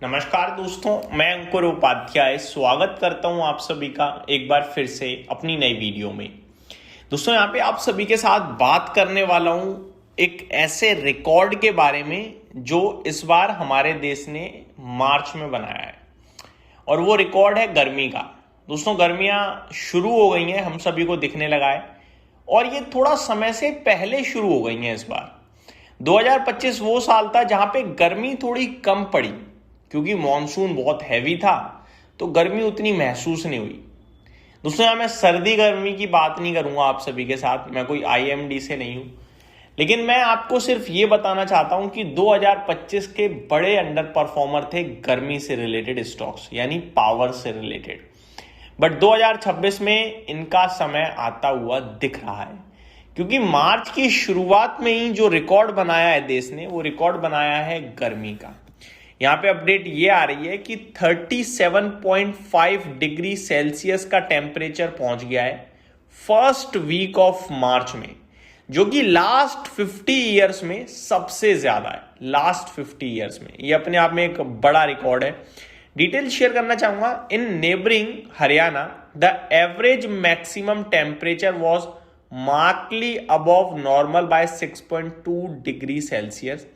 नमस्कार दोस्तों, मैं अंकुर उपाध्याय स्वागत करता हूं आप सभी का एक बार फिर से अपनी नई वीडियो में। दोस्तों, यहाँ पे आप सभी के साथ बात करने वाला हूं एक ऐसे रिकॉर्ड के बारे में जो इस बार हमारे देश ने मार्च में बनाया है और वो रिकॉर्ड है गर्मी का। दोस्तों, गर्मियां शुरू हो गई हैं, हम सभी को दिखने लगा है और ये थोड़ा समय से पहले शुरू हो गई हैं। इस बार 2025 वो साल था जहां पे गर्मी थोड़ी कम पड़ी क्योंकि मॉनसून बहुत हैवी था, तो गर्मी उतनी महसूस नहीं हुई। दोस्तों, यहां मैं सर्दी गर्मी की बात नहीं करूंगा आप सभी के साथ, मैं कोई आईएमडी से नहीं हूं, लेकिन मैं आपको सिर्फ ये बताना चाहता हूं कि 2025 के बड़े अंडर परफॉर्मर थे गर्मी से रिलेटेड स्टॉक्स, यानी पावर से रिलेटेड। बट 2026 में इनका समय आता हुआ दिख रहा है क्योंकि मार्च की शुरुआत में ही जो रिकॉर्ड बनाया है देश ने, वो रिकॉर्ड बनाया है गर्मी का। यहां पे अपडेट ये आ रही है कि 37.5 डिग्री सेल्सियस का टेम्परेचर पहुंच गया है फर्स्ट वीक ऑफ मार्च में, जो कि लास्ट 50 ईयर्स में सबसे ज्यादा है। लास्ट 50 ईयर्स में ये अपने आप में एक बड़ा रिकॉर्ड है। डिटेल शेयर करना चाहूंगा। In neighbouring Haryana the average maximum temperature was markedly above normal by 6.2 degrees Celsius.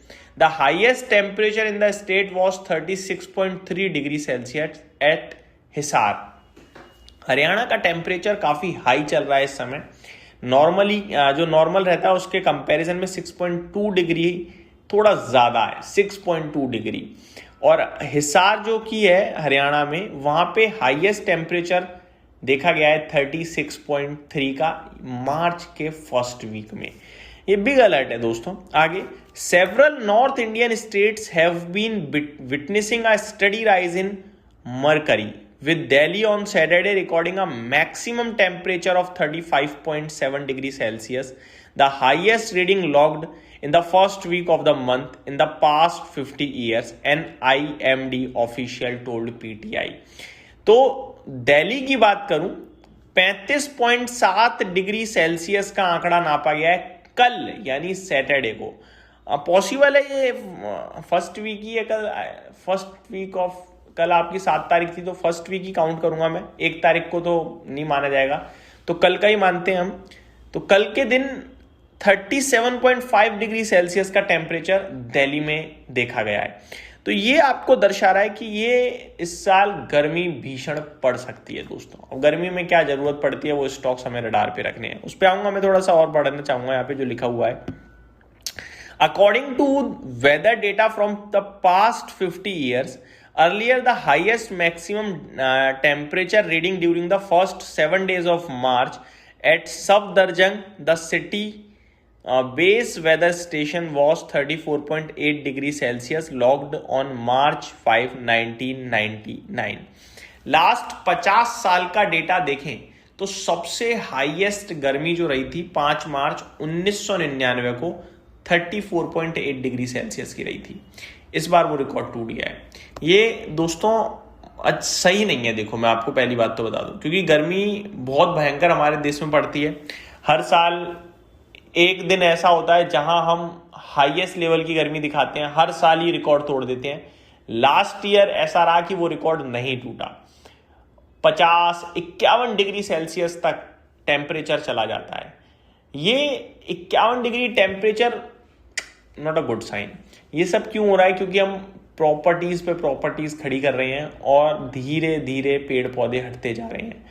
The highest temperature in the state was 36.3 degrees Celsius at Hisar. Haryana का टेम्परेचर काफी हाई चल रहा है इस समय। नॉर्मली जो नॉर्मल रहता है उसके कंपैरिजन में 6.2 डिग्री थोड़ा ज्यादा है, 6.2 डिग्री। और हिसार जो की है हरियाणा में, वहां पे हाईएस्ट टेम्परेचर देखा गया है 36.3 का मार्च के फर्स्ट वीक में। ये बिग अलर्ट है दोस्तों। आगे, several north Indian states have been witnessing a steady rise in mercury with Delhi on Saturday recording a maximum temperature of 35.7 degrees Celsius, the highest reading logged in the first week of the month in the past 50 years, an IMD official told PTI। तो दिल्ली की बात करूं, 35.7 degree Celsius का आंकड़ा नापा गया है कल, यानी सैटरडे को। पॉसिबल है ये फर्स्ट वीक ही है कल, फर्स्ट वीक ऑफ कल आपकी 7 तारीख थी, तो फर्स्ट वीक ही काउंट करूंगा मैं। 1 तारीख को तो नहीं माना जाएगा, तो कल का ही मानते हैं हम। तो कल के दिन 37.5 डिग्री सेल्सियस का टेम्परेचर दिल्ली में देखा गया है। तो ये आपको दर्शा रहा है कि ये इस साल गर्मी भीषण पड़ सकती है दोस्तों। अब गर्मी में क्या जरूरत पड़ती है, वो स्टॉक्स हमें रडार पे रखने हैं, उस पर आऊंगा मैं। थोड़ा सा और बढ़ाना चाहूंगा यहाँ पे जो लिखा हुआ है। According to weather data from the past 50 years, earlier the highest maximum temperature reading during the first 7 days of March at Safdarjung, the city base weather station, was 34.8 degrees Celsius logged on March 5, 1999। Last 50 साल का data देखें तो सबसे highest गर्मी जो रही थी 5 मार्च 1999 को 34.8 डिग्री सेल्सियस की रही थी। इस बार वो रिकॉर्ड टूट गया है। ये दोस्तों सही नहीं है। देखो, मैं आपको पहली बात तो बता दूं, क्योंकि गर्मी बहुत भयंकर हमारे देश में पड़ती है। हर साल एक दिन ऐसा होता है जहां हम हाईएस्ट लेवल की गर्मी दिखाते हैं, हर साल ही रिकॉर्ड तोड़ देते हैं। लास्ट ईयर ऐसा रहा कि वो रिकॉर्ड नहीं टूटा, 50-51 डिग्री सेल्सियस तक टेम्परेचर चला जाता है। ये 51 degree temperature not a good sign. ये सब क्यों हो रहा है? क्योंकि हम प्रॉपर्टीज पे प्रॉपर्टीज खड़ी कर रहे हैं और धीरे धीरे पेड़ पौधे हटते जा रहे हैं।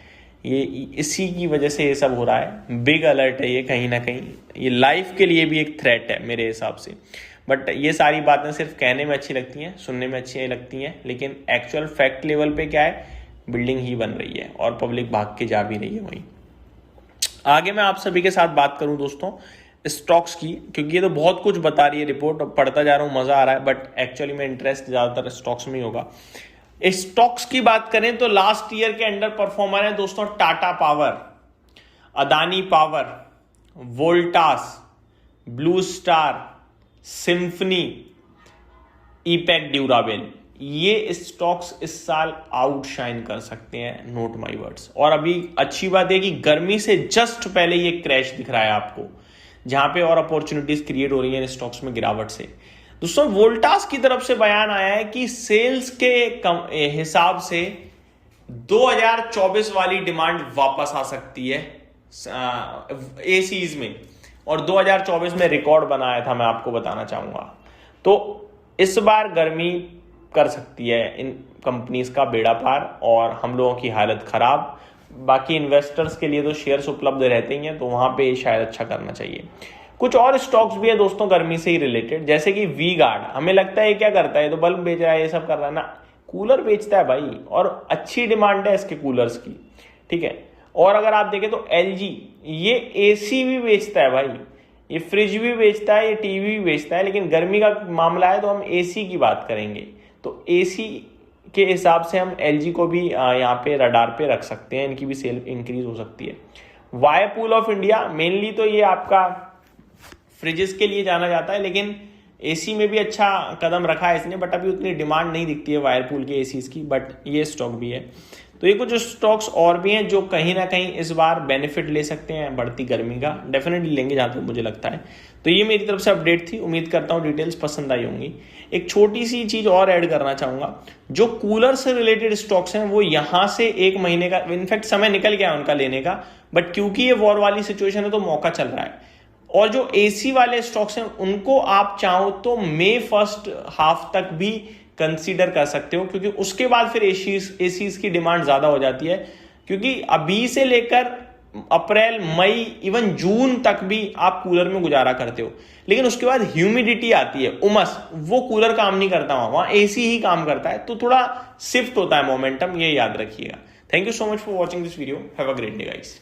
ये इसी की वजह से ये सब हो रहा है। बिग अलर्ट है ये, कहीं ना कहीं ये लाइफ के लिए भी एक थ्रेट है मेरे हिसाब से। बट ये सारी बातें सिर्फ कहने में अच्छी लगती हैं, सुनने में अच्छी लगती हैं, लेकिन एक्चुअल फैक्ट लेवल पे क्या है, बिल्डिंग ही बन रही है और पब्लिक भाग के जा भी रही है वहीं। आगे मैं आप सभी के साथ बात करूं दोस्तों स्टॉक्स की, क्योंकि ये तो बहुत कुछ बता रही है रिपोर्ट, अब पढ़ता जा रहा हूं, मजा आ रहा है, बट एक्चुअली में इंटरेस्ट ज्यादातर स्टॉक्स में ही होगा। स्टॉक्स की बात करें तो लास्ट ईयर के अंडर परफॉर्मर है दोस्तों Tata Power, Adani Power, Voltas, Blue Star, Symphony, EPACK Durable. ये स्टॉक्स इस साल आउटशाइन कर सकते हैं, नोट माय वर्ड्स। और अभी अच्छी बात है कि गर्मी से जस्ट पहले ये क्रैश दिख रहा है आपको, जहां पे और अपॉर्चुनिटीज क्रिएट हो रही है इन स्टॉक्स में गिरावट से। दोस्तों वोल्टास की तरफ से बयान आया है कि सेल्स के हिसाब से 2024 वाली डिमांड वापस आ सकती है एसीज में, और 2024 में रिकॉर्ड बनाया था, मैं आपको बताना चाहूंगा। तो इस बार गर्मी कर सकती है इन कंपनीज का बेड़ा पार और हम लोगों की हालत खराब। बाकी इन्वेस्टर्स के लिए तो शेयर्स उपलब्ध रहते ही हैं, तो वहां पे शायद अच्छा करना चाहिए। कुछ और स्टॉक्स भी है दोस्तों गर्मी से ही रिलेटेड, जैसे कि वी गार्ड। हमें लगता है क्या करता है, तो बल्ब बेच रहा है, ये सब कर रहा है ना, कूलर बेचता है भाई, और अच्छी डिमांड है इसके कूलर्स की, ठीक है। और अगर आप देखें तो एलजी ये एसी भी बेचता है भाई, ये फ्रिज भी बेचता है, ये टीवी भी बेचता है, लेकिन गर्मी का मामला है तो हम एसी की बात करेंगे। तो एसी के हिसाब से हम एलजी को भी यहाँ पे रडार पे रख सकते हैं, इनकी भी सेल इंक्रीज हो सकती है। वायरपूल ऑफ इंडिया, मेनली तो ये आपका फ्रिजेस के लिए जाना जाता है, लेकिन एसी में भी अच्छा कदम रखा है इसने, बट अभी उतनी डिमांड नहीं दिखती है वायरपूल के एसीज की, बट ये स्टॉक भी है। तो ये कुछ स्टॉक्स और भी हैं जो कहीं ना कहीं इस बार बेनिफिट ले सकते हैं बढ़ती गर्मी का, डेफिनेटली लेंगे जहां तक मुझे लगता है। तो ये मेरी तरफ से अपडेट थी, उम्मीद करता हूँ डिटेल्स पसंद आई होंगी। एक छोटी सी चीज और ऐड करना चाहूंगा, जो कूलर से रिलेटेड स्टॉक्स हैं वो यहां से एक महीने का, इनफैक्ट समय निकल गया उनका लेने का, बट क्योंकि ये वॉर वाली सिचुएशन है तो मौका चल रहा है। और जो एसी वाले स्टॉक्स हैं उनको आप चाहो तो मई फर्स्ट हाफ तक भी कंसीडर कर सकते हो, क्योंकि उसके बाद फिर एसीज की डिमांड ज्यादा हो जाती है, क्योंकि अभी से लेकर अप्रैल मई इवन जून तक भी आप कूलर में गुजारा करते हो, लेकिन उसके बाद ह्यूमिडिटी आती है, उमस, वो कूलर काम नहीं करता, वहां एसी ही काम करता है, तो थोड़ा शिफ्ट होता है मोमेंटम, ये याद रखिएगा। Thank you so much for watching this video, have a great day guys.